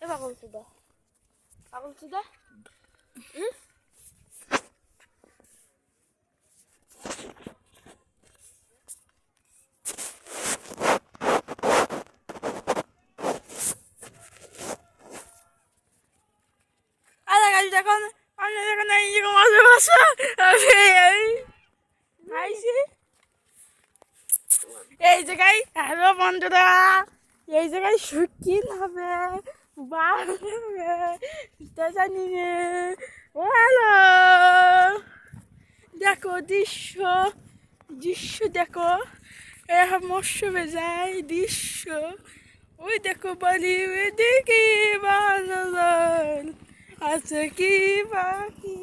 এ পাগল চুদা পাগল চুদা দেখুন আমি দেখুন এইরকম এই জায়গায় হ্যালো বন্ধুরা এই জায়গায় শুকিন হবে বার হবে জানি ও হ্যালো দেখো দৃশ্য দৃশ্য দেখো এরকম মৌসুমে যায় দৃশ্য ওই দেখো বলি ওইদিকে বাদল আছে কি বাকি